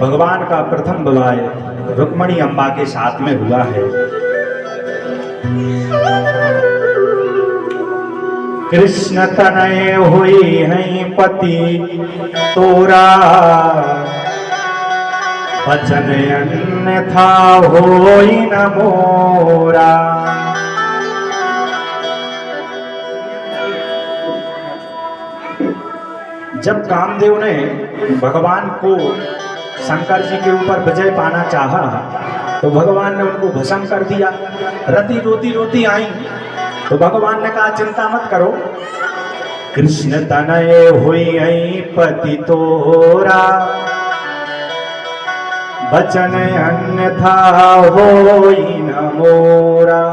भगवान का प्रथम विवाह रुक्मणी अम्बा के साथ में हुआ है। कृष्ण तनय हुई हैं पति तोरा, वचन अन्यथा होई न मोरा। जब कामदेव ने भगवान को शंकर जी के ऊपर विजय पाना चाहा तो भगवान ने उनको भस्म कर दिया। रति रोती रोती आई तो भगवान ने कहा चिंता मत करो, कृष्ण तनय हुई पति तोरा, वचन अन्यथा होई न मोरा।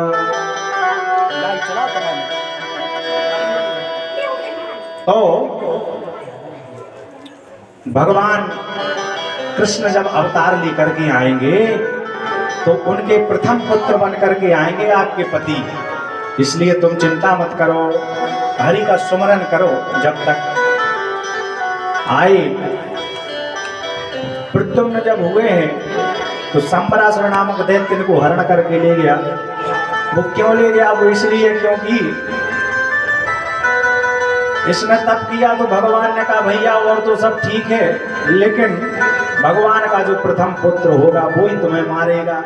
तो भगवान कृष्ण जब अवतार लेकर के आएंगे तो उनके प्रथम पुत्र बन करके आएंगे आपके पति। इसलिए तुम चिंता मत करो, हरि का सुमरन करो। जब तक आए प्रद्युम्न जब हुए हैं तो संबरासुर नामक दैत्य इनको हरण करके ले गया। वो क्यों ले गया? वो इसलिए क्योंकि इसने तप किया तो भगवान ने कहा भैया और तो सब ठीक है, लेकिन भगवान का जो प्रथम पुत्र होगा वो ही तुम्हें मारेगा।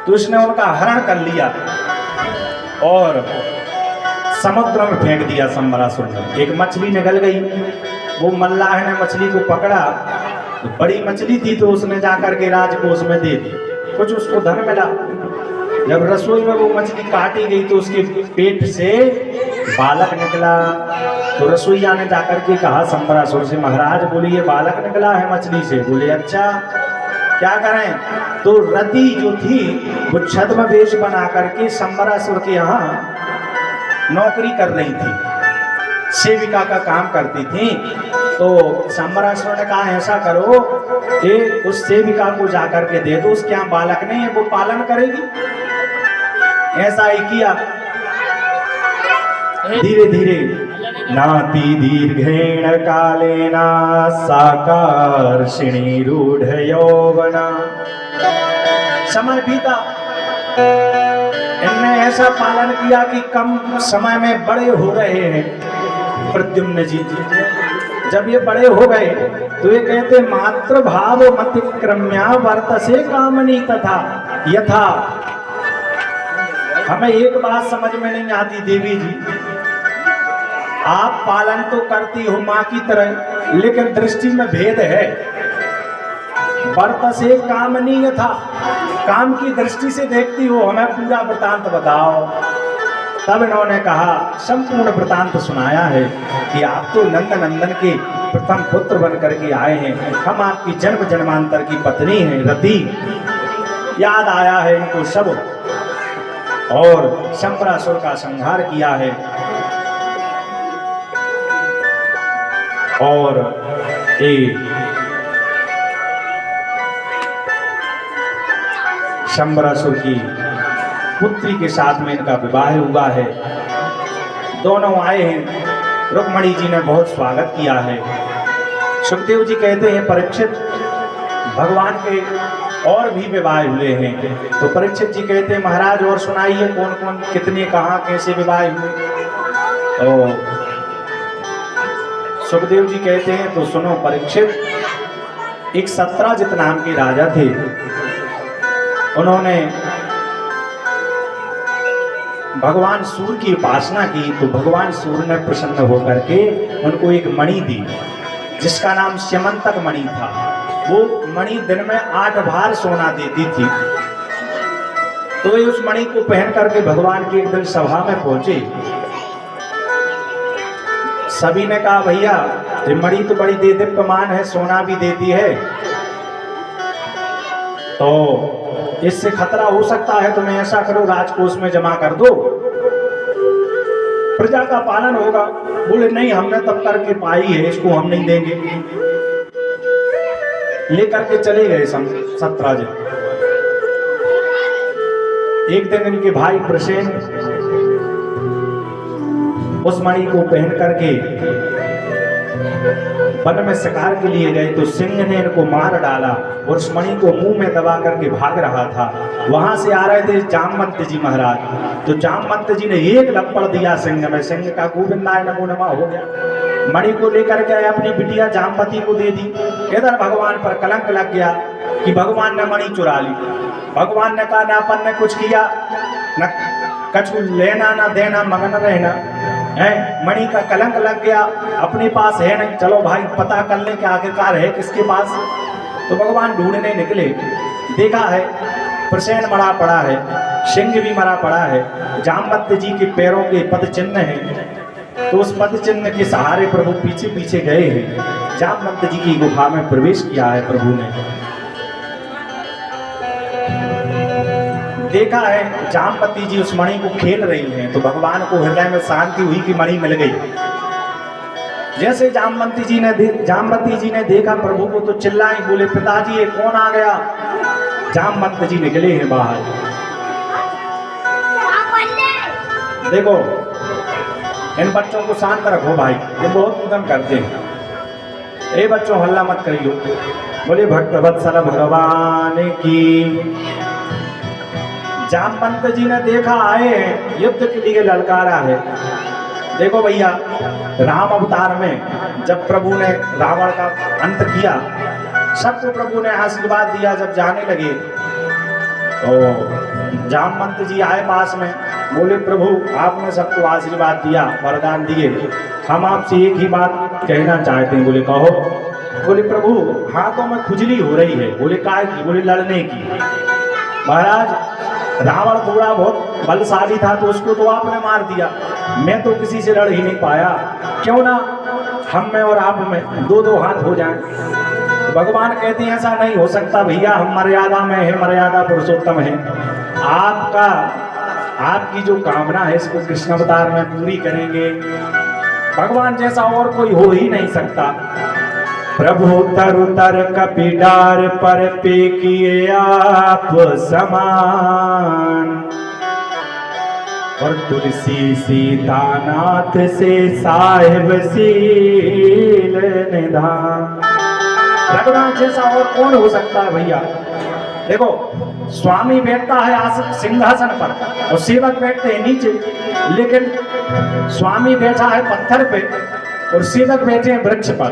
तो इसने उनका हरण कर लिया और समुद्र में फेंक दिया संबरासुर ने। एक मछली निकल गई, वो मल्लाह ने मछली को पकड़ा, तो बड़ी मछली थी तो उसने जाकर के राजकोष में दे दी, कुछ उसको धन मिला। जब रसोई में वो मछली काटी गई तो उसके पेट से बालक निकला। तो रसोईया ने जाकर के कहा संबरासुर से, महाराज बोले ये बालक निकला है मछली से। बोले अच्छा क्या करें? तो रति जो थी वो छद्म वेश बना करके संबरासुर के यहाँ नौकरी कर रही थी, सेविका का काम करती थी। तो संबरासुर ने कहा ऐसा करो कि उस सेविका को जाकर के दे दो, उसके यहाँ बालक नहीं है, वो पालन करेगी। ऐसा ही किया। धीरे धीरे नाति दीर्घेण कालेना साकर्षिणी रूढ़ यौवना। समय बीता, इनने ऐसा पालन किया कि कम समय में बड़े हो रहे हैं प्रद्युम्न जी। जब ये बड़े हो गए तो ये कहते मात्र भाव मतिक्रम्या वर्तसे कामनी तथा यथा। हमें एक बात समझ में नहीं आती देवी जी, आप पालन तो करती हो माँ की तरह, लेकिन दृष्टि में भेद है। वर्तसे कामनीय था, काम की दृष्टि से देखती हो, हमें पूरा वृतांत बताओ। तब इन्होंने कहा, संपूर्ण वृतांत सुनाया है कि आप तो नंद नंदन के प्रथम पुत्र बन करके आए हैं, हम आपकी जन्म जन्मांतर की पत्नी हैं रति। याद आया है इनको सब, और संबरासुर का संहार किया है। और संबरासुर की पुत्री के साथ में इनका विवाह हुआ है। दोनों आए हैं, रुक्मणी जी ने बहुत स्वागत किया है। सुखदेव जी कहते हैं परीक्षित भगवान के और भी विवाह हुए हैं। तो परीक्षित जी कहते हैं महाराज और सुनाइए कौन कौन कितने कहाँ कैसे विवाह हुए। तो सुखदेव जी कहते हैं तो सुनो परीक्षित, एक सत्राजित नाम के राजा थे। उन्होंने भगवान सूर्य की उपासना की तो भगवान सूर्य ने प्रसन्न होकर के उनको एक मणि दी जिसका नाम स्यमंतक मणि था। वो मणि दिन में 8 बार सोना देती थी। तो वे उस मणि को पहन करके भगवान की एक दिन सभा में पहुंचे। सभी ने कहा भैया ये मणि तो बड़ी देदीप्यमान है, सोना भी देती है, तो इससे खतरा हो सकता है, तुम्हें ऐसा करो राजकोष में जमा कर दो, प्रजा का पालन होगा। बोले नहीं हमने तब करके पाई है, इसको हम नहीं देंगे। लेकर के चले गए सत्राजित। एक दिन इनके भाई प्रसेन उस मणि को पहन करके वन में शिकार के लिए गए तो सिंह ने इनको मार डाला और उस मणि को मुंह में दबा करके भाग रहा था। वहां से आ रहे थे जामवंत जी महाराज, तो जामवंत जी ने एक लपड़ दिया सिंह में, सिंह का गोविंदाय नमो नमः हो गया। मणि को लेकर के अपनी बिटिया जामवती को दे दी। इधर भगवान पर कलंक लग गया कि भगवान ने मणि चुरा ली। भगवान ने कहा ना अपन ने कुछ किया, न कछु लेना ना देना, मगन रहना है। मणि का कलंक लग गया, अपने पास है नहीं, चलो भाई पता कर ले कि आखिरकार है किसके पास। तो भगवान ढूंढने निकले, देखा है प्रसेन मरा पड़ा है, सिंह भी मरा पड़ा है, जामवंत जी के पैरों के पद चिन्ह हैं। तो उस पद चिन्ह के सहारे प्रभु पीछे पीछे गए हैं, जामवंत जी की गुफा में प्रवेश किया है। प्रभु ने देखा है जामवती जी उस मणि को खेल रही हैं, तो भगवान को हृदय में शांति हुई कि मणि मिल गई। जैसे जामवती जी ने देखा प्रभु को तो चिल्लाई, बोले पिताजी ये कौन आ गया। जामवंत जी निकले हैं बाहर। देखो इन बच्चों को शांत रखो भाई, ये बहुत उद्यम करते हैं। ए बच्चों हल्ला मत करियो। बोले भक्तवत्सल भगवान की। जामवंत जी ने देखा आए हैं, युद्ध के लिए ललकारा है। देखो भैया राम अवतार में जब प्रभु ने रावण का अंत किया, सबको प्रभु ने आशीर्वाद दिया। जब जाने लगे तो जामवंत जी आए पास में, बोले प्रभु आपने सबको आशीर्वाद दिया, वरदान दिए, हम आपसे एक ही बात कहना चाहते हैं। बोले कहो। बोले प्रभु हाथों में खुजली हो रही है। बोले काय की। बोले लड़ने की। महाराज रावण थोड़ा बहुत बलशाली था तो उसको तो आपने मार दिया, मैं तो किसी से लड़ ही नहीं पाया, क्यों ना हम में और आप में दो दो हाथ हो जाएं। भगवान कहते हैं ऐसा नहीं हो सकता भैया, हम मर्यादा में है, मर्यादा पुरुषोत्तम है। आपकी जो कामना है इसको कृष्ण अवतार में पूरी करेंगे। भगवान जैसा और कोई हो ही नहीं सकता। प्रभु तरु तर कपिडार पर पे किए आप समान, और तुलसी सीतानाथ से साहिब सील निधान। रघुनाथ जैसा और कौन हो सकता है भैया। देखो स्वामी बैठता है सिंहासन पर और सेवक बैठते हैं नीचे, लेकिन स्वामी बैठा है पत्थर पे और सेवक बैठे हैं वृक्ष पर।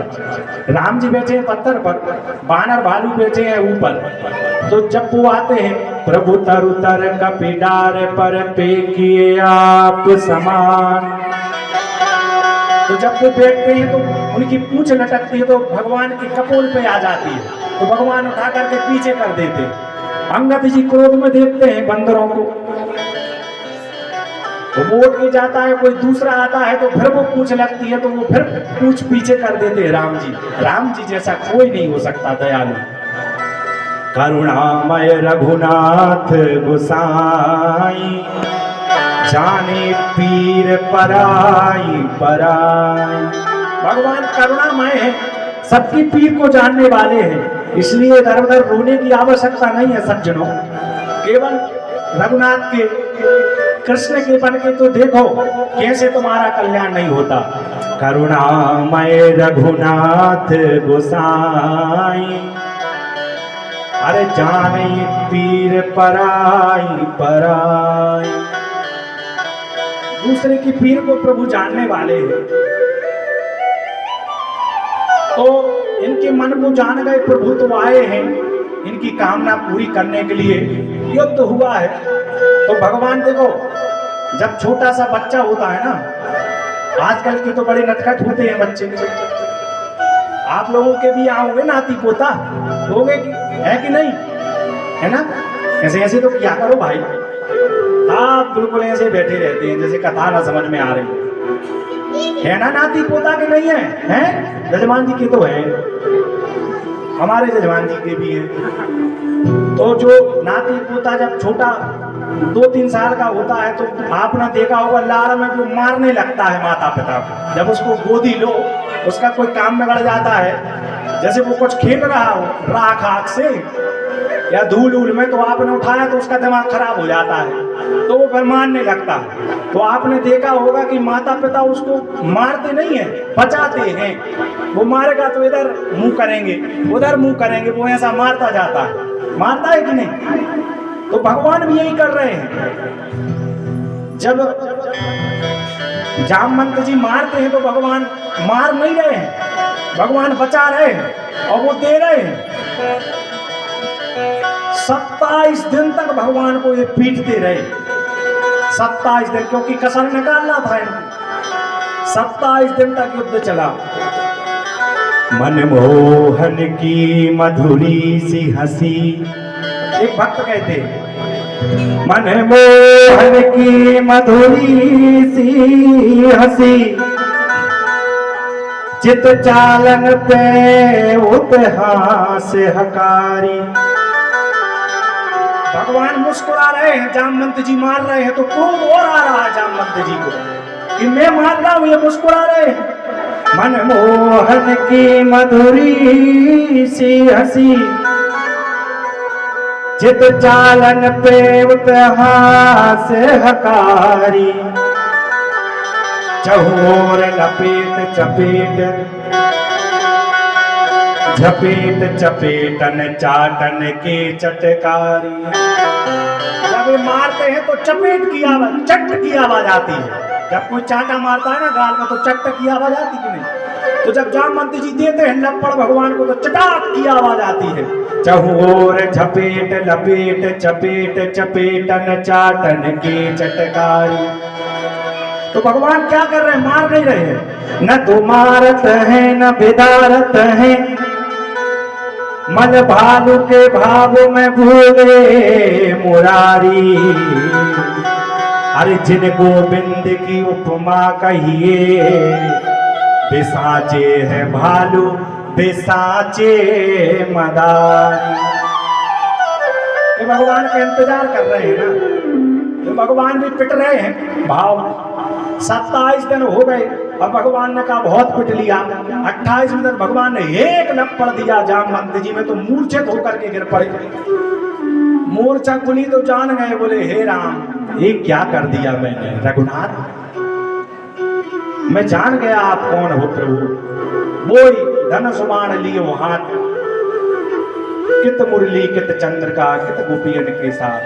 राम जी बैठे हैं पत्थर पर, बानर भालू बैठे हैं ऊपर। तो जब वो आते हैं प्रभु तरु तर कपिडार पर पे किए आप समान, तो जब वो बैठते हैं तो उनकी पूंछ लटकती है तो भगवान की कपोल पे आ जाती है, तो भगवान उठा करके पीछे कर देते। अंगद जी क्रोध में देखते हैं बंदरों को, तो वो उठ के जाता है, कोई दूसरा आता है तो फिर वो पूंछ लगती है तो वो फिर पूंछ पीछे कर देते हैं राम जी। राम जी जैसा कोई नहीं हो सकता दयालु। करुणामय रघुनाथ गोसाई, जाने पीर पराई पराई। भगवान करुणामय है, सबकी पीर को जानने वाले हैं, इसलिए इधर उधर रोने की आवश्यकता नहीं है सज्जनों। केवल रघुनाथ के कृष्ण के बन के तो देखो कैसे तुम्हारा कल्याण नहीं होता। करुणामय रघुनाथ गोसाई, अरे जाने पीर पराई पराई। दूसरे की पीर को प्रभु जानने वाले हैं, तो इनके मन को जान गए प्रभु तो आए हैं इनकी कामना पूरी करने के लिए। युद्ध हुआ है तो भगवान देखो जब छोटा सा बच्चा होता है ना, आजकल के तो बड़े नटखट होते हैं बच्चे, आप लोगों के भी यहाँ होंगे नाती पोता होंगे है कि नहीं, है ना। ऐसे ऐसे तो क्या करो भाई, आप बिल्कुल ऐसे बैठे रहते हैं जैसे कथा ना समझ में आ रही है ना। नाती पोता के नहीं है, हैं जजमान जी के तो है, हमारे जजमान जी के भी है। तो जो नाती पोता जब छोटा 2-3 साल का होता है तो आपने देखा होगा लाड़ में जो मारने लगता है माता पिता को, जब उसको गोदी लो उसका कोई काम बिगड़ जाता है, जैसे वो कुछ खेल रहा हो राख आख से, या धूल उल में, तो आपने उठाया तो उसका दिमाग खराब हो जाता है, तो वो फिर मारने लगता है। तो आपने देखा होगा कि माता पिता उसको मारते नहीं है, बचाते हैं। वो मारेगा तो इधर मुंह करेंगे, उधर मुंह करेंगे, वो ऐसा मारता जाता है। मारता है कि नहीं? तो भगवान भी यही कर रहे हैं। जब जामवंत जी मारते हैं तो भगवान मार नहीं रहे हैं, भगवान बचा रहे हैं और वो दे रहे हैं। 27 दिन तक भगवान को ये पीटते रहे, 27 दिन, क्योंकि कसर निकालना था इनको। 27 दिन तक युद्ध चला। मनमोहन की मधुरी सी हंसी, एक भक्त कहते, मनमोहन की मधुरी सी हंसी, चित चालन पे उपहास हकारी। भगवान मुस्कुरा रहे हैं, जामवंत जी मार रहे हैं, तो क्रोध और आ रहा है जामवंत जी को कि मैं मार रहा हूं, ये मुस्कुरा रहे हैं। मनमोहन की मधुरी सी हंसी, चित चालन पे उपहास हकारी। चहुओर लपेट चपेट, झपेट चपेटन चाटन के चटकारी। जब ये मारते हैं तो चपेट की आवाज, चट की आवाज आती है। जब कोई चाटा मारता है ना गाल में, तो चट की आवाज आती कि नहीं? तो जब जामवंत जी देते हैं लपड़ भगवान को, तो चटाक की आवाज आती है। चहुओर झपेट लपेट चपेट चपेटन चाटन के चटकारी। तो भगवान क्या कर रहे हैं? मार नहीं रहे हैं। न तो मारत है न बिदारत है, मन भालू के भाव में भूले मुरारी। अरे जिन गोविंद की उपमा कहिए, बेसाचे है भालू बेसाचे मदारी। ये भगवान का इंतजार कर रहे हैं ना, तो भगवान भी पिट रहे हैं भाव में। 27 दिन हो गए और भगवान ने कहा बहुत पिट लिया। 28वें दिन भगवान ने एक लपड़ दिया जामवंत जी में, तो मूर्छित होकर के गिर पड़े। मूर्छा खुली तो जान गए, बोले हे राम, ये क्या कर दिया मैंने? रघुनाथ, मैं जान गया आप कौन हो प्रभु। वही धनुष बाण लियो हाथ, कित मुरली कित चंद्रिका कित गोपियन के साथ,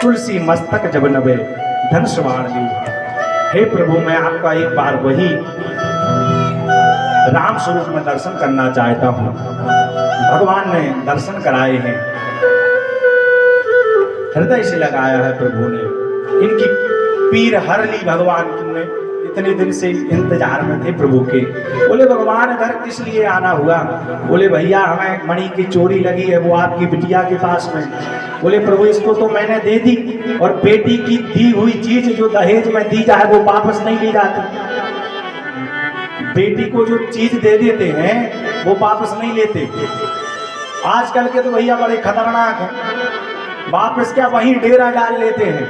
तुलसी मस्तक जब नबे धनुष बाण लियो। हे प्रभु, मैं आपका एक बार वही राम स्वरूप में दर्शन करना चाहता हूं। भगवान ने दर्शन कराए हैं, हृदय से लगाया है प्रभु ने, इनकी पीर हर ली भगवान ने। इतने दिन से इंतजार में थे प्रभु के। बोले भगवान इधर किस लिए आना हुआ? बोले भैया हमें मणि की चोरी लगी है, वो आपकी बिटिया के पास में। बोले प्रभु इसको तो मैंने दे दी, और बेटी की दी हुई चीज जो दहेज में दी जाए वो वापस नहीं ली जाती। बेटी को जो चीज दे देते हैं वो वापस नहीं लेते। आजकल के तो भैया बड़े खतरनाक हैं, वापस क्या वहीं डेरा डाल लेते हैं।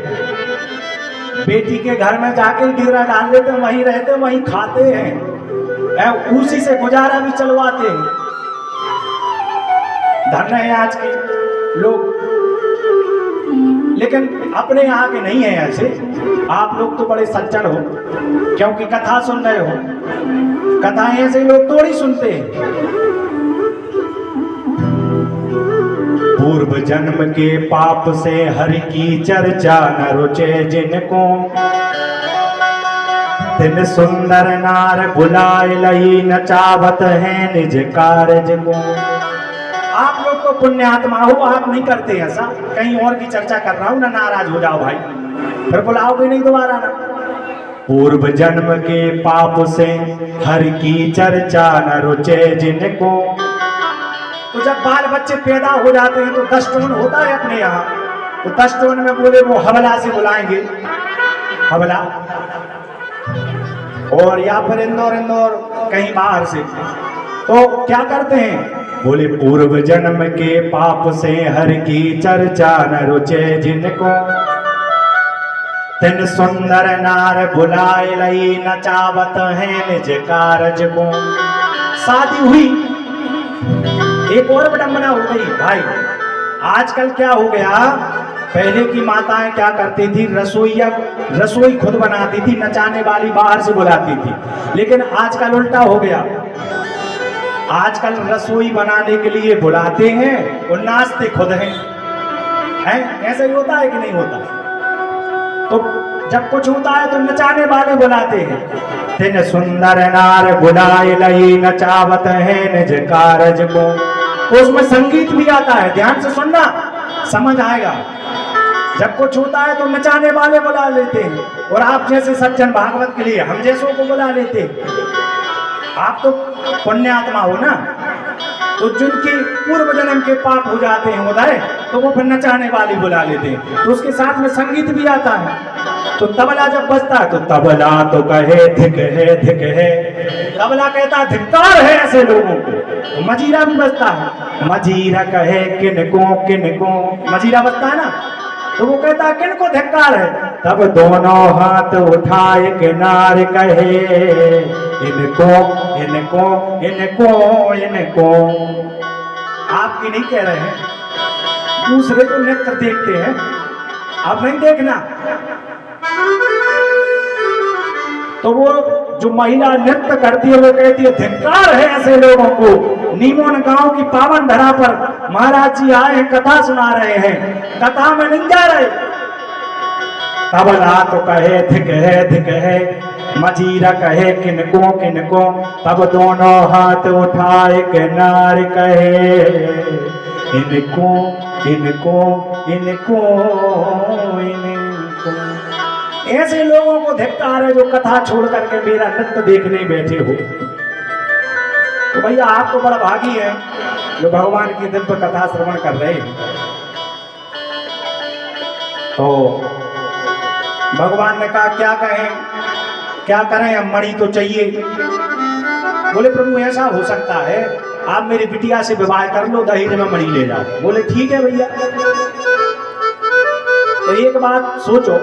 बेटी के घर में जाके डेरा डाल लेते हैं, वहीं रहते हैं, वहीं खाते हैं, उसी से गुजारा भी चलवाते हैं। धन्य है आज के लोग, लेकिन अपने यहाँ के नहीं है ऐसे। आप लोग तो बड़े सज्जन हो, क्योंकि कथा सुन रहे हो। कथाएं ऐसे लोग थोड़ी सुनते हैं। पूर्व जन्म के पाप से हरि की चर्चा न रुचे जिनको, तिन सुंदर नार बुलाए लई नचावत है निज कारज को। आप लोग तो पुण्यात्मा हो, आप नहीं करते ऐसा। कहीं और की चर्चा कर रहा हूं ना, नाराज हो जाओ भाई, फिर बुलाओगे नहीं दोबारा ना। पूर्व जन्म के पाप से हरि की चर्चा न रुचे जिनको। तो जब बाल बच्चे पैदा हो जाते हैं तो 10 टोन होता है अपने यहाँ, तो 10 टोन में बोले वो हवला से बुलाएंगे, हवला, और या फिर इंदौर कहीं बाहर से। तो क्या करते हैं? बोले पूर्व जन्म के पाप से हर की चर्चा न रुचे जिनको, तिन सुंदर नार बुलाए लई नचावत है निज कारज को। शादी हुई, एक और विडंबना हो गई भाई। आजकल क्या हो गया, पहले की माताएं क्या करती थी, रसोई खुद बनाती थी, नचाने वाली बाहर से बुलाती थी। लेकिन आजकल उल्टा हो गया, आजकल रसोई बनाने के लिए बुलाते हैं और नाचते खुद हैं। ऐसा ही होता है कि नहीं होता? तो जब कुछ होता है तो नचाने वाले बुलाते हैं। तिन सुंदर नार बुलाए लई नचावत है निज कारज को। तो उसमें संगीत भी आता है, ध्यान से सुनना, समझ आएगा। जब कुछ होता है तो नचाने वाले बुला लेते हैं, और आप जैसे सज्जन भागवत के लिए हम जैसों को बुला लेते हैं। आप तो पुण्यात्मा हो ना, तो जिनके पूर्व जन्म के पाप हो जाते हैं उदय, तो वो फिर नचाने वाली बुला लेते हैं। तो उसके साथ में संगीत भी आता है। तो तबला जब बजता है तो तबला तो कहे धिक है, धिक है, तबला कहता है धिक्कार है ऐसे लोगों को। तो मजीरा भी बजता है, मजीरा कहे किनको किनको, मजीरा बजता है ना, तो वो कहता है किनको धिक्कार है। तब दोनों हाथ उठाए किनारे कहे इनको इनको इनको इनको। आपकी नहीं कह रहे हैं, दूसरे तो नृत्य देखते हैं, आप नहीं देखना। तो वो जो महिला नृत्य करती है वो कहती है धिक्कार है ऐसे लोगों को। नीमोन गांव की पावन धरा पर महाराज जी आए हैं, कथा सुना रहे हैं, कथा में नहीं जा रहे। तबला तो कहे धिक है, मजीरा कहे किनको किनको। तब दोनों हाथ उठाए किनारे कहे इनको इनको इनको इनको। ऐसे लोगों को धिक्कार है जो कथा छोड़ करके मेरा नृत्य देखने बैठे हो। तो भैया आप तो बड़ा भागी है जो भगवान की दिव्य कथा श्रवण कर रहे हैं। तो भगवान ने कहा क्या कहें, क्या करें, अब मणि तो चाहिए। बोले प्रभु ऐसा हो सकता है, आप मेरी बिटिया से विवाह कर लो, दहेज में मणि ले जाओ। बोले ठीक है भैया। तो एक बात सोचो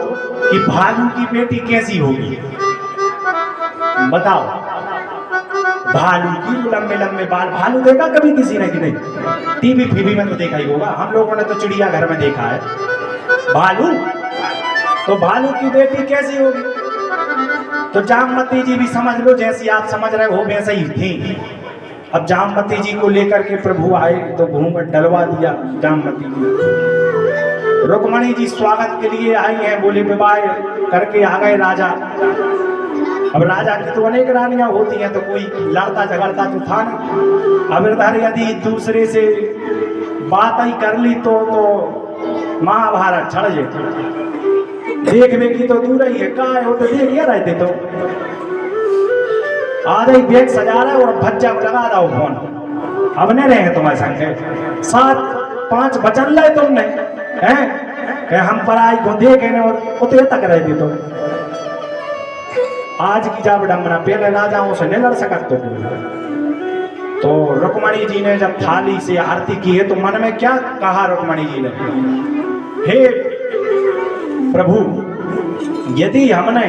कि भालू की बेटी कैसी होगी, बताओ। भालू की लंबे लंबे बाल, भालू देखा कभी किसी ने कि नहीं? टीवी फीवी में तो देखा ही होगा, हम लोगों ने तो चिड़ियाघर में देखा है भालू। तो भालू की बेटी कैसी होगी? तो जामवती जी भी समझ लो जैसी आप समझ रहे हो वैसे ही थी। अब जामवती जी को लेकर के प्रभु आए तो घूंघट डलवा दिया जामवती जी। रुक्मणी जी स्वागत के लिए आई हैं, बोले विवाह करके आ गए राजा। अब राजा की तो अनेक रानियां होती हैं, तो कोई लड़ता झगड़ता तो था नहीं। अब इधर यदि दूसरे से बात ही कर ली तो महाभारत छड़ जाए। देखने की तो दूर ही है, कहा है वो तो देख ही रहते। तो आधा ही बैग सजा रहा है और भज्जा लगा रहा हो फोन। अब नहीं रहे तुम्हारे संग 7-5 वचन ले तुमने हैं, हम पढ़ाई को देखे और उतरे तक रहते। तो आज की जा विडंबना, पहले राजाओं से नहीं लड़ सकते। तो रुक्मणी जी ने जब थाली से आरती की है तो मन में क्या कहा रुक्मणी जी ने, हे प्रभु, यदि हमने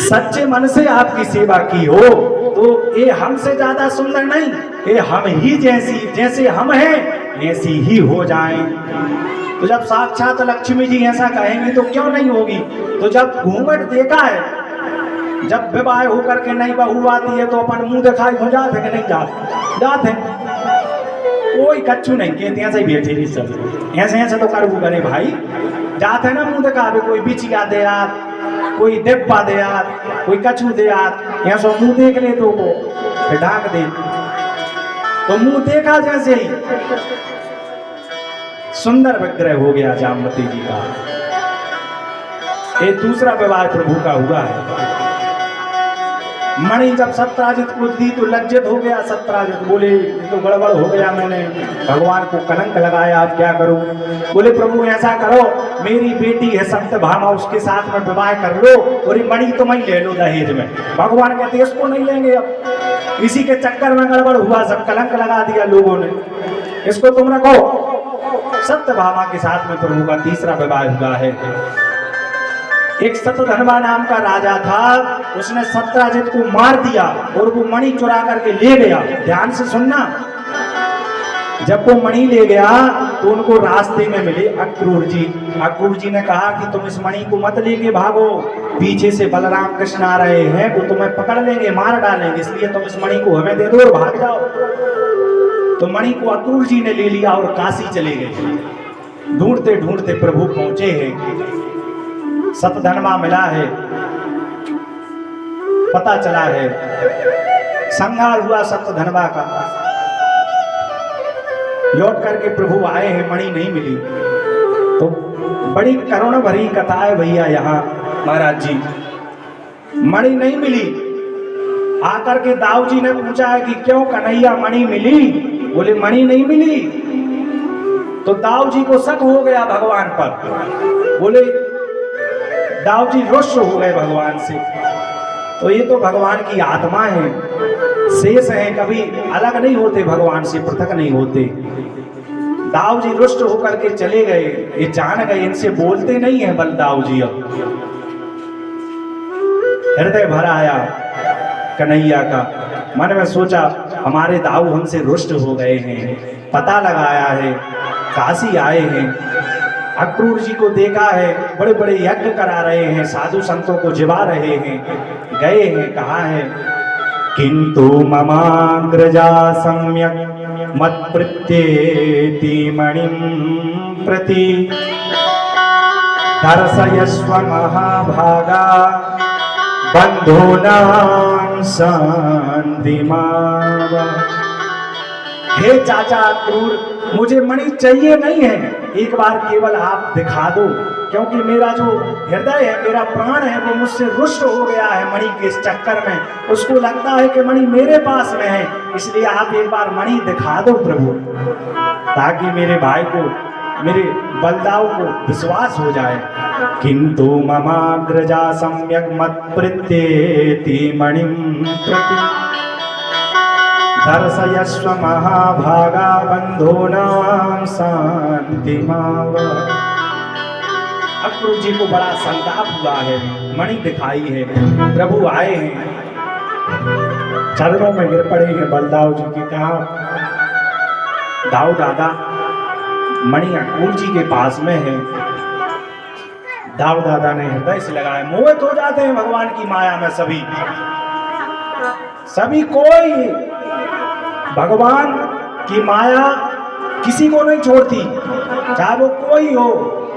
सच्चे मन से आपकी सेवा की हो तो ये हमसे ज्यादा सुंदर नहीं, ये हम ही जैसे हम हैं ऐसी ही हो जाएं। तो जब साक्षात लक्ष्मी जी ऐसा कहेंगी तो क्यों नहीं होगी? तो जब घूंघट देखा है, जब विवाह होकर के नई बहू आती है तो अपन मुंह दिखाई हो जाते कि नहीं जाते? कोई कच्चू नहीं कहते, ऐसे ही बैठे सब ऐसे तो करबू करे भाई, जाते ना मुंह दिखावे। कोई बिचिया दे यार, कोई डिब्बा दे यार, कोई कछू दे यार, यहाँ सो मुंह देख ले तो वो ढाक दे। तो मुंह देखा जैसे ही सुंदर विग्रह हो गया जामवती जी का। ये दूसरा विवाह प्रभु का हुआ है। मणि जब सत्राजित को दी तो लज्जित हो गया। सत्राजित बोले तो गड़बड़ हो गया, मैंने भगवान को कलंक लगाया, आप क्या करूं? बोले प्रभु ऐसा करो, मेरी बेटी है सत्यभामा, उसके साथ में विवाह कर लो और ये मणि तुम ही ले लो दहेज में। भगवान कहते इसको नहीं लेंगे। अब इसी के चक्कर में गड़बड़ हुआ, सब कलंक लगा दिया लोगों ने, इसको तुम रखो। सत्यभामा के साथ में प्रभु का तीसरा विवाह हुआ है। एक सतधनवा नाम का राजा था, उसने सत्राजित को मार दिया और वो मणि चुरा करके ले गया। ध्यान से सुनना। जब वो मणि ले गया तो उनको रास्ते में मिले अक्रूर जी। अक्रूर जी ने कहा कि तुम इस मणि को मत लेके भागो, पीछे से बलराम कृष्ण आ रहे हैं, वो तुम्हें पकड़ लेंगे, मार डालेंगे, इसलिए तुम इस मणि को हमें दे दो और भाग जाओ। तो मणि को अक्रूर जी ने ले लिया और काशी चले गए। ढूंढते ढूंढते प्रभु पहुंचे हैं, सतधनवा मिला है, पता चला है, संहार हुआ सतधनवा का। लौट करके प्रभु आए हैं, मणि नहीं मिली। तो बड़ी करुण भरी कथा है भैया यहाँ महाराज जी, मणि नहीं मिली। आकर के दाऊ जी ने पूछा है कि क्यों कन्हैया मणि मिली? बोले मणि नहीं मिली। तो दाऊ जी को शक हो गया भगवान पर, बोले दाऊ जी रुष्ट हो गए भगवान से। तो ये तो भगवान की आत्मा है, शेष है, कभी अलग नहीं होते, भगवान से पृथक नहीं होते। दाऊ जी रुष्ट होकर के चले गए, ये जान गए इनसे बोलते नहीं है बल दाऊ जी। अब हृदय भरा आया कन्हैया का, मन में सोचा हमारे दाऊ हमसे रुष्ट हो गए हैं, पता लगाया है, काशी आए हैं, अक्रूर जी को देखा है, बड़े बड़े यज्ञ करा रहे हैं, साधु संतों को जिवा रहे हैं, गए हैं, कहा है किंतु ममाग्रजा सम्यक मत्प्रत्येति मणिं प्रति दर्शयस्व महाभागा बंधूनां शान्तिमा। हे चाचा अक्रूर, मुझे मणि चाहिए नहीं है, एक बार केवल आप दिखा दो, क्योंकि मेरा जो हृदय है, मेरा प्राण है, वो मुझसे रुष्ट हो गया है मणि के इस चक्कर में। उसको लगता है कि मणि मेरे पास में है, इसलिए आप एक बार मणि दिखा दो प्रभु, ताकि मेरे भाई को, मेरे बलदाऊ को विश्वास हो जाए। किंतु ममाग्रजा सम्यक मत्प्रत्येति मणिं प्रति दर्शयस्व महाभागा बंधूनां शान्तिमाव। अक्रूर जी को बड़ा संताप हुआ है, मणि दिखाई है, प्रभु आए हैं, चरणों में गिर पड़े हैं बलदाऊ जी के, कहा दाऊ दादा मणि अक्रूर जी के पास में है। दाऊ दादा ने हृदय से लगाए, मोहित हो जाते हैं भगवान की माया में सभी, सभी कोई भगवान की माया किसी को नहीं छोड़ती, चाहे वो कोई हो।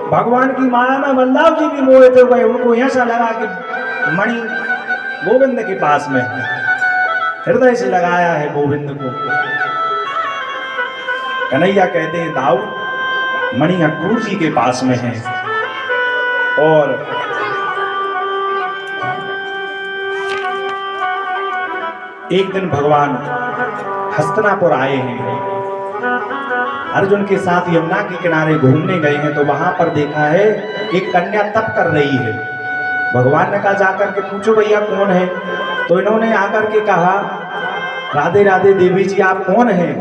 भगवान की माया में बलदाऊ जी भी मोहित हो गए, उनको ऐसा लगा कि मणि गोविंद के पास में, हृदय से लगाया है गोविंद को। कन्हैया कहते हैं दाऊ मणि अक्रूर जी के पास में है। और एक दिन भगवान हस्तिनापुर आए हैं, अर्जुन के साथ यमुना के किनारे घूमने गए हैं, तो वहां पर देखा है एक कन्या तप कर रही है। भगवान ने कहा जाकर के पूछो भैया कौन है? तो इन्होंने आकर के कहा राधे राधे देवी जी आप कौन हैं?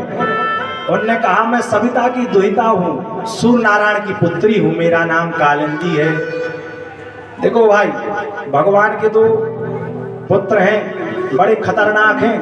उन्होंने कहा मैं सविता की दुहिता हूँ, सूर्य नारायण की पुत्री हूँ, मेरा नाम कालिंदी है। देखो भाई भगवान के तो पुत्र हैं, बड़े खतरनाक हैं,